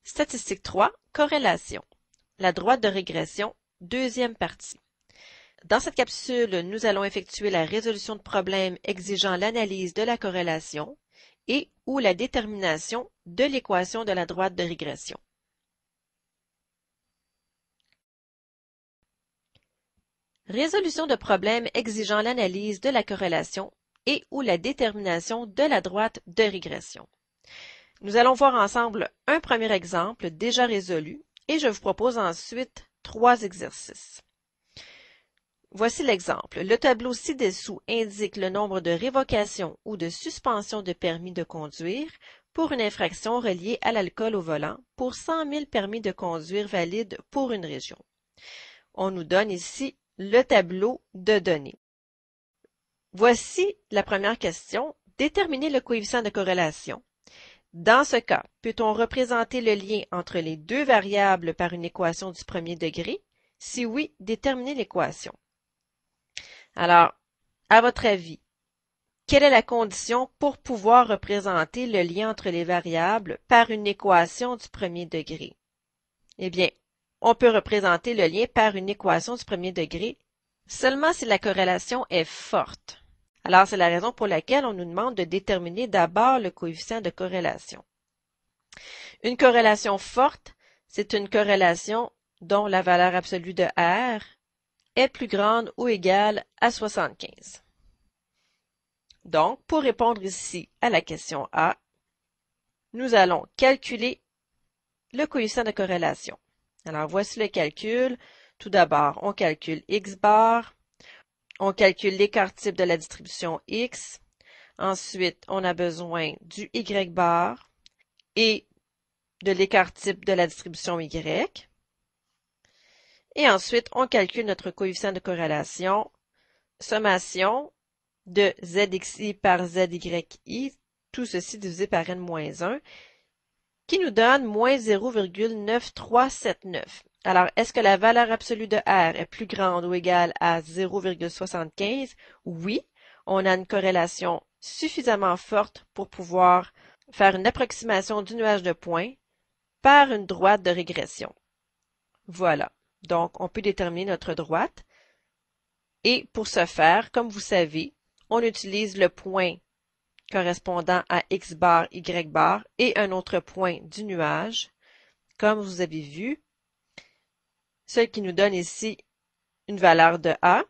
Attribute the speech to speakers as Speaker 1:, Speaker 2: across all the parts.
Speaker 1: Statistique 3, corrélation. La droite de régression, deuxième partie. Dans cette capsule, nous allons effectuer la résolution de problèmes exigeant l'analyse de la corrélation et ou la détermination de l'équation de la droite de régression. Résolution de problèmes exigeant l'analyse de la corrélation et ou la détermination de la droite de régression. Nous allons voir ensemble un premier exemple déjà résolu et je vous propose ensuite 3 exercices. Voici l'exemple. Le tableau ci-dessous indique le nombre de révocations ou de suspensions de permis de conduire pour une infraction reliée à l'alcool au volant pour 100 000 permis de conduire valides pour une région. On nous donne ici le tableau de données. Voici la première question. Déterminer le coefficient de corrélation. Dans ce cas, peut-on représenter le lien entre les deux variables par une équation du premier degré? Si oui, déterminez l'équation. Alors, à votre avis, quelle est la condition pour pouvoir représenter le lien entre les variables par une équation du premier degré? Eh bien, on peut représenter le lien par une équation du premier degré seulement si la corrélation est forte. Alors, c'est la raison pour laquelle on nous demande de déterminer d'abord le coefficient de corrélation. Une corrélation forte, c'est une corrélation dont la valeur absolue de R est plus grande ou égale à 75. Donc, pour répondre ici à la question A, nous allons calculer le coefficient de corrélation. Alors, voici le calcul. Tout d'abord, on calcule X bar, on calcule l'écart type de la distribution X. Ensuite, on a besoin du Y bar et de l'écart type de la distribution Y. Et ensuite, on calcule notre coefficient de corrélation, sommation de ZXI par ZYI, tout ceci divisé par N-1, qui nous donne moins 0,9379. Alors, est-ce que la valeur absolue de R est plus grande ou égale à 0,75? Oui, on a une corrélation suffisamment forte pour pouvoir faire une approximation du nuage de points par une droite de régression. Voilà. Donc, on peut déterminer notre droite. Et pour ce faire, comme vous savez, on utilise le point correspondant à X bar, Y bar et un autre point du nuage, comme vous avez vu, ce qui nous donne ici une valeur de A,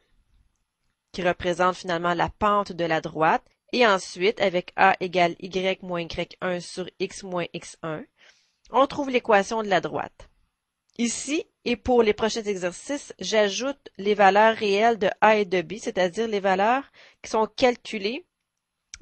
Speaker 1: qui représente finalement la pente de la droite, et ensuite, avec A égale Y moins Y1 sur X moins X1, on trouve l'équation de la droite. Ici, et pour les prochains exercices, j'ajoute les valeurs réelles de A et de B, c'est-à-dire les valeurs qui sont calculées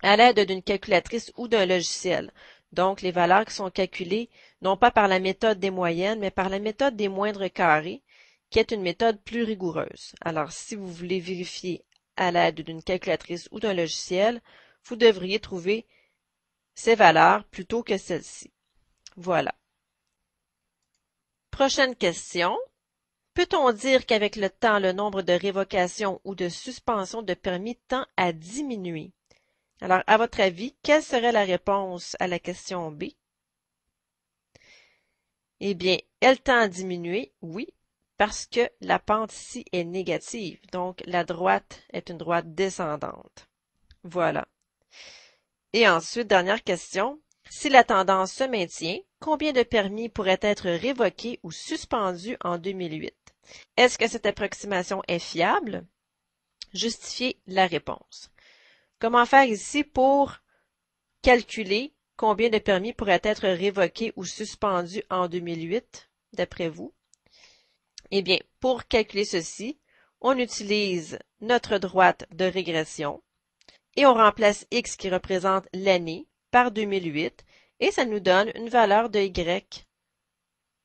Speaker 1: à l'aide d'une calculatrice ou d'un logiciel. Donc, les valeurs qui sont calculées non pas par la méthode des moyennes, mais par la méthode des moindres carrés, qui est une méthode plus rigoureuse. Alors, si vous voulez vérifier à l'aide d'une calculatrice ou d'un logiciel, vous devriez trouver ces valeurs plutôt que celles-ci. Voilà. Prochaine question. Peut-on dire qu'avec le temps, le nombre de révocations ou de suspensions de permis tend à diminuer? Alors, à votre avis, quelle serait la réponse à la question B? Eh bien, elle tend à diminuer, oui, parce que la pente ici est négative. Donc, la droite est une droite descendante. Voilà. Et ensuite, dernière question. Si la tendance se maintient, combien de permis pourraient être révoqués ou suspendus en 2008? Est-ce que cette approximation est fiable? Justifiez la réponse. Comment faire ici pour calculer combien de permis pourraient être révoqués ou suspendus en 2008, d'après vous? Eh bien, pour calculer ceci, on utilise notre droite de régression et on remplace X qui représente l'année par 2008 et ça nous donne une valeur de Y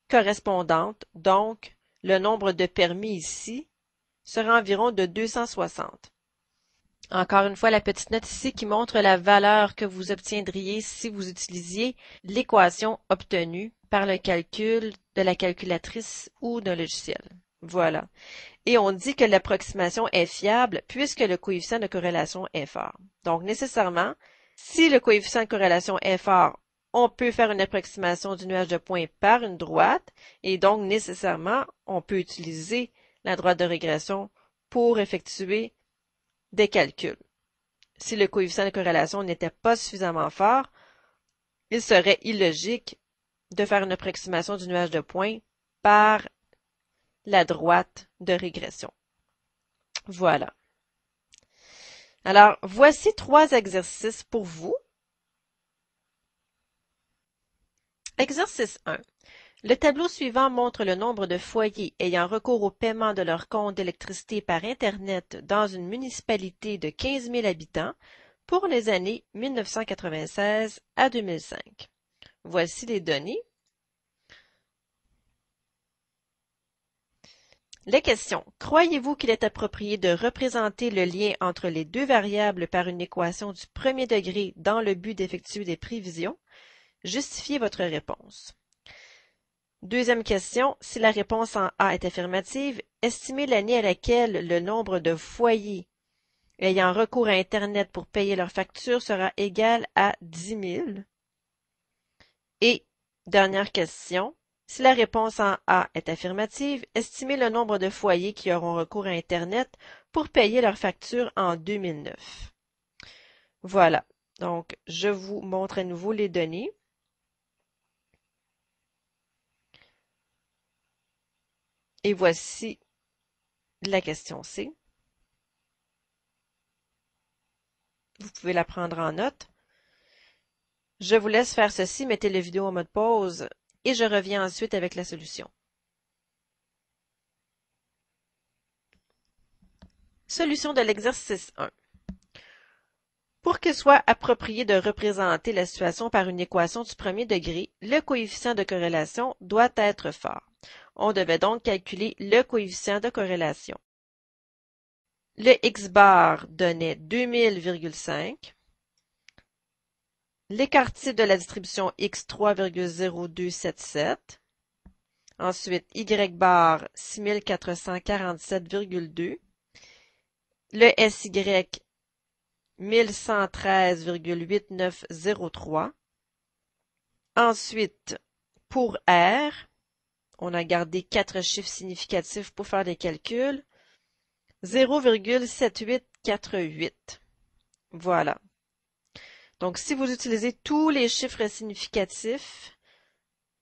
Speaker 1: correspondante. Donc, le nombre de permis ici sera environ de 260. Encore une fois, la petite note ici qui montre la valeur que vous obtiendriez si vous utilisiez l'équation obtenue par le calcul de la calculatrice ou d'un logiciel. Voilà. Et on dit que l'approximation est fiable puisque le coefficient de corrélation est fort. Donc, nécessairement, si le coefficient de corrélation est fort, on peut faire une approximation du nuage de points par une droite et donc nécessairement, on peut utiliser la droite de régression pour effectuer des calculs. Si le coefficient de corrélation n'était pas suffisamment fort, il serait illogique de faire une approximation du nuage de points par la droite de régression. Voilà. Alors, voici 3 exercices pour vous. Exercice 1. Le tableau suivant montre le nombre de foyers ayant recours au paiement de leur compte d'électricité par Internet dans une municipalité de 15 000 habitants pour les années 1996 à 2005. Voici les données. Les questions. Croyez-vous qu'il est approprié de représenter le lien entre les deux variables par une équation du premier degré dans le but d'effectuer des prévisions? Justifiez votre réponse. Deuxième question. Si la réponse en A est affirmative, estimez l'année à laquelle le nombre de foyers ayant recours à Internet pour payer leurs factures sera égal à 10 000. Et dernière question. Si la réponse en A est affirmative, estimez le nombre de foyers qui auront recours à Internet pour payer leurs factures en 2009. Voilà. Donc, je vous montre à nouveau les données. Et voici la question C. Vous pouvez la prendre en note. Je vous laisse faire ceci, mettez la vidéo en mode pause et je reviens ensuite avec la solution. Solution de l'exercice 1. Pour qu'il soit approprié de représenter la situation par une équation du premier degré, le coefficient de corrélation doit être fort. On devait donc calculer le coefficient de corrélation. Le x-bar donnait 2000,5. L'écart type de la distribution x 3,0277. Ensuite, y-bar 6447,2. Le SY 1113,8903. Ensuite, pour R, on a gardé 4 chiffres significatifs pour faire des calculs. 0,7848. Voilà. Donc, si vous utilisez tous les chiffres significatifs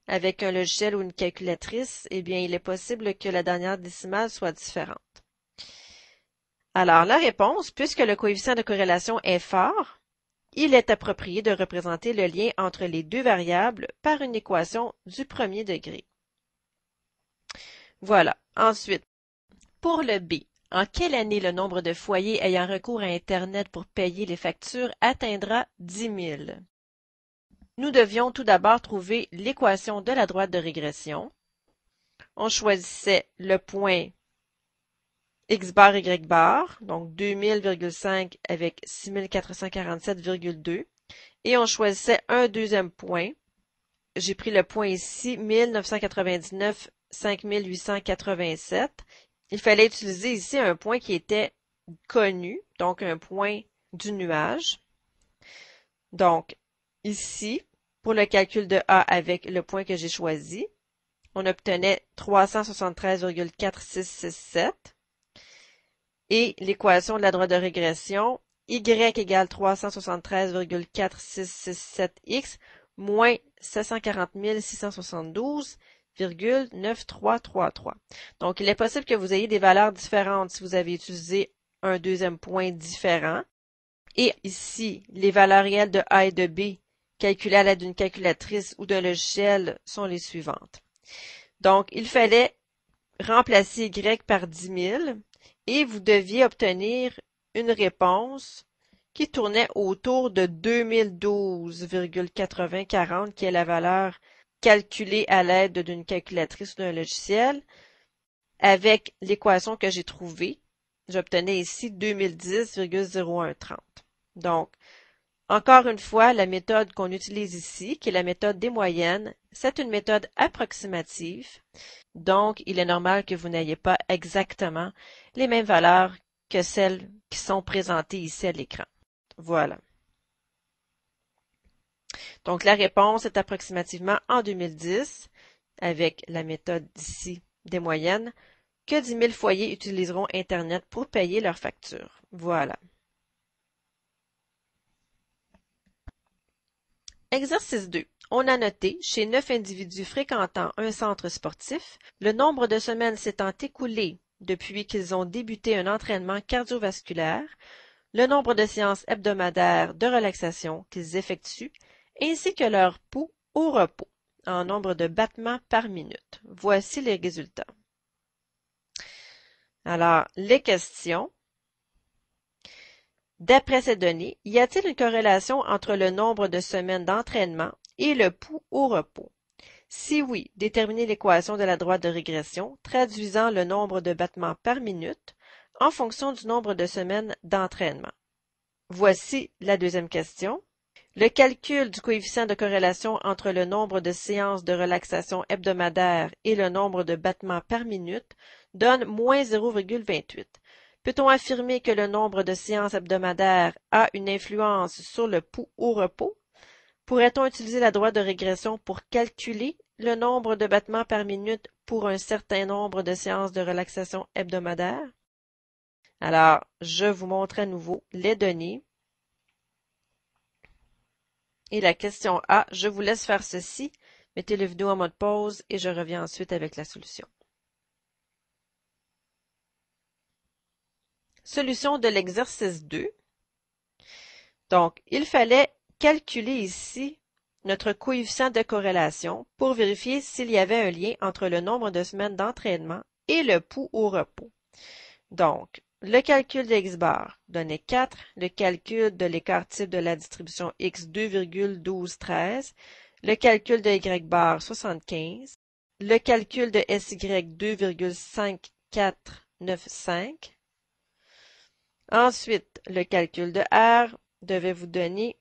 Speaker 1: avec un logiciel ou une calculatrice, eh bien, il est possible que la dernière décimale soit différente. Alors, la réponse, puisque le coefficient de corrélation est fort, il est approprié de représenter le lien entre les deux variables par une équation du premier degré. Voilà. Ensuite, pour le B, en quelle année le nombre de foyers ayant recours à Internet pour payer les factures atteindra 10 000? Nous devions tout d'abord trouver l'équation de la droite de régression. On choisissait le point x bar, y bar, donc 2000,5 avec 6447,2. Et on choisissait un deuxième point. J'ai pris le point ici, 1999, 5887. Il fallait utiliser ici un point qui était connu, donc un point du nuage. Donc, ici, pour le calcul de A avec le point que j'ai choisi, on obtenait 373,4667. Et l'équation de la droite de régression, y égale 373,4667x moins 740 672,9333. Donc, il est possible que vous ayez des valeurs différentes si vous avez utilisé un deuxième point différent. Et ici, les valeurs réelles de A et de B calculées à l'aide d'une calculatrice ou d'un logiciel sont les suivantes. Donc, il fallait remplacer Y par 10 000 et vous deviez obtenir une réponse qui tournait autour de 2012,8040, qui est la valeur calculée à l'aide d'une calculatrice ou d'un logiciel. Avec l'équation que j'ai trouvée, j'obtenais ici 2010,0130. Donc, encore une fois, la méthode qu'on utilise ici, qui est la méthode des moyennes, c'est une méthode approximative. Donc, il est normal que vous n'ayez pas exactement les mêmes valeurs que celles qui sont présentées ici à l'écran. Voilà. Donc, la réponse est approximativement en 2010, avec la méthode ici des moyennes, que 10 000 foyers utiliseront Internet pour payer leurs factures. Voilà. Exercice 2. On a noté, chez 9 individus fréquentant un centre sportif, le nombre de semaines s'étant écoulé depuis qu'ils ont débuté un entraînement cardiovasculaire, le nombre de séances hebdomadaires de relaxation qu'ils effectuent, ainsi que leur pouls au repos, en nombre de battements par minute. Voici les résultats. Alors, les questions. D'après ces données, y a-t-il une corrélation entre le nombre de semaines d'entraînement et le pouls au repos? Si oui, déterminez l'équation de la droite de régression traduisant le nombre de battements par minute en fonction du nombre de semaines d'entraînement. Voici la deuxième question. Le calcul du coefficient de corrélation entre le nombre de séances de relaxation hebdomadaire et le nombre de battements par minute donne moins 0,28. Peut-on affirmer que le nombre de séances hebdomadaires a une influence sur le pouls au repos? Pourrait-on utiliser la droite de régression pour calculer le nombre de battements par minute pour un certain nombre de séances de relaxation hebdomadaire? Alors, je vous montre à nouveau les données. Et la question A, je vous laisse faire ceci. Mettez la vidéo en mode pause et je reviens ensuite avec la solution. Solution de l'exercice 2. Donc, il fallait calculer ici notre coefficient de corrélation pour vérifier s'il y avait un lien entre le nombre de semaines d'entraînement et le pouls au repos. Donc, le calcul de X-bar donnait 4, le calcul de l'écart type de la distribution X 2,1213, le calcul de Y-bar 75, le calcul de SY 2,5495. Ensuite, le calcul de R devait vous donner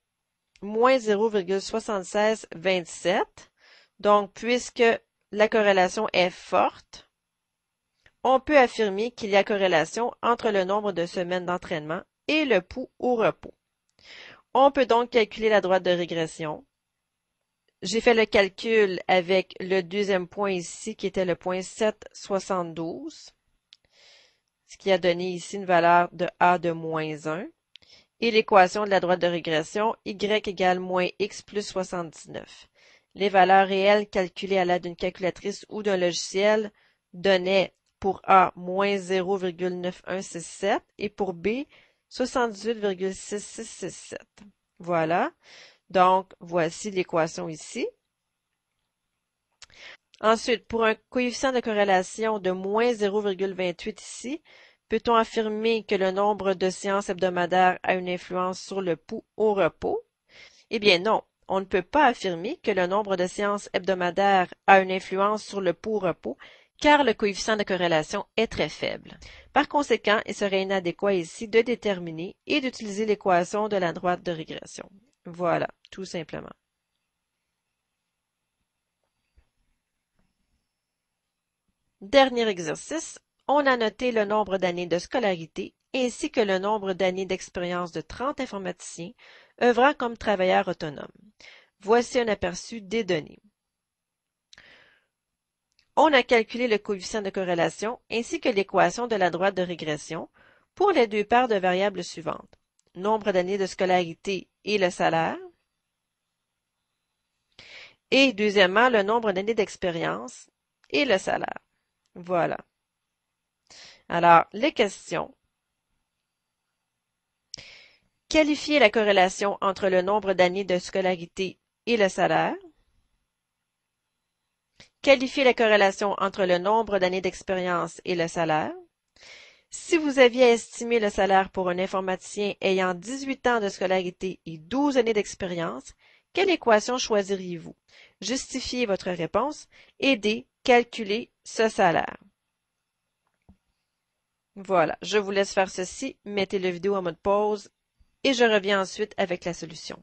Speaker 1: moins 0,7627. Donc, puisque la corrélation est forte, on peut affirmer qu'il y a corrélation entre le nombre de semaines d'entraînement et le pouls au repos. On peut donc calculer la droite de régression. J'ai fait le calcul avec le deuxième point ici qui était le point 772, ce qui a donné ici une valeur de A de moins 1. Et l'équation de la droite de régression, y égale moins x plus 79. Les valeurs réelles calculées à l'aide d'une calculatrice ou d'un logiciel donnaient pour A, moins 0,9167 et pour B, 78,6667. Voilà. Donc, voici l'équation ici. Ensuite, pour un coefficient de corrélation de moins 0,28 ici, peut-on affirmer que le nombre de séances hebdomadaires a une influence sur le pouls au repos? Eh bien non, on ne peut pas affirmer que le nombre de séances hebdomadaires a une influence sur le pouls au repos, car le coefficient de corrélation est très faible. Par conséquent, il serait inadéquat ici de déterminer et d'utiliser l'équation de la droite de régression. Voilà, tout simplement. Dernier exercice, on a noté le nombre d'années de scolarité ainsi que le nombre d'années d'expérience de 30 informaticiens œuvrant comme travailleurs autonomes. Voici un aperçu des données. On a calculé le coefficient de corrélation ainsi que l'équation de la droite de régression pour les deux paires de variables suivantes. Nombre d'années de scolarité et le salaire. Et deuxièmement, le nombre d'années d'expérience et le salaire. Voilà. Alors, les questions. Qualifier la corrélation entre le nombre d'années de scolarité et le salaire. Qualifier la corrélation entre le nombre d'années d'expérience et le salaire. Si vous aviez estimé le salaire pour un informaticien ayant 18 ans de scolarité et 12 années d'expérience, quelle équation choisiriez-vous? Justifiez votre réponse et D. Calculez ce salaire. Voilà, je vous laisse faire ceci, mettez la vidéo en mode pause et je reviens ensuite avec la solution.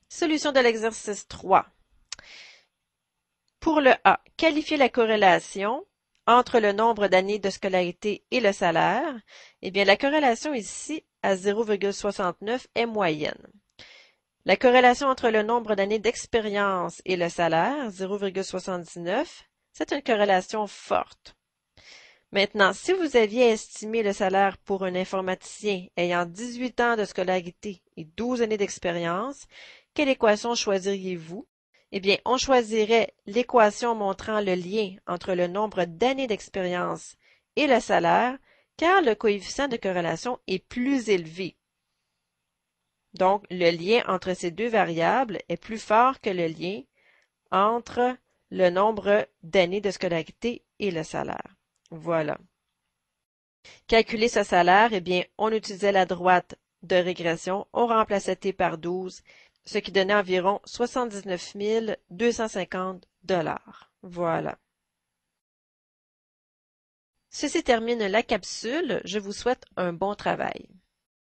Speaker 1: Solution de l'exercice 3. Pour le A, qualifier la corrélation entre le nombre d'années de scolarité et le salaire. Eh bien, la corrélation ici à 0,69 est moyenne. La corrélation entre le nombre d'années d'expérience et le salaire, 0,79, c'est une corrélation forte. Maintenant, si vous aviez estimé le salaire pour un informaticien ayant 18 ans de scolarité et 12 années d'expérience, quelle équation choisiriez-vous? Eh bien, on choisirait l'équation montrant le lien entre le nombre d'années d'expérience et le salaire, car le coefficient de corrélation est plus élevé. Donc, le lien entre ces deux variables est plus fort que le lien entre le nombre d'années de scolarité et le salaire. Voilà. Calculer ce salaire, eh bien, on utilisait la droite de régression, on remplaçait t par 12, ce qui donnait environ 79 250 $. Voilà. Ceci termine la capsule. Je vous souhaite un bon travail.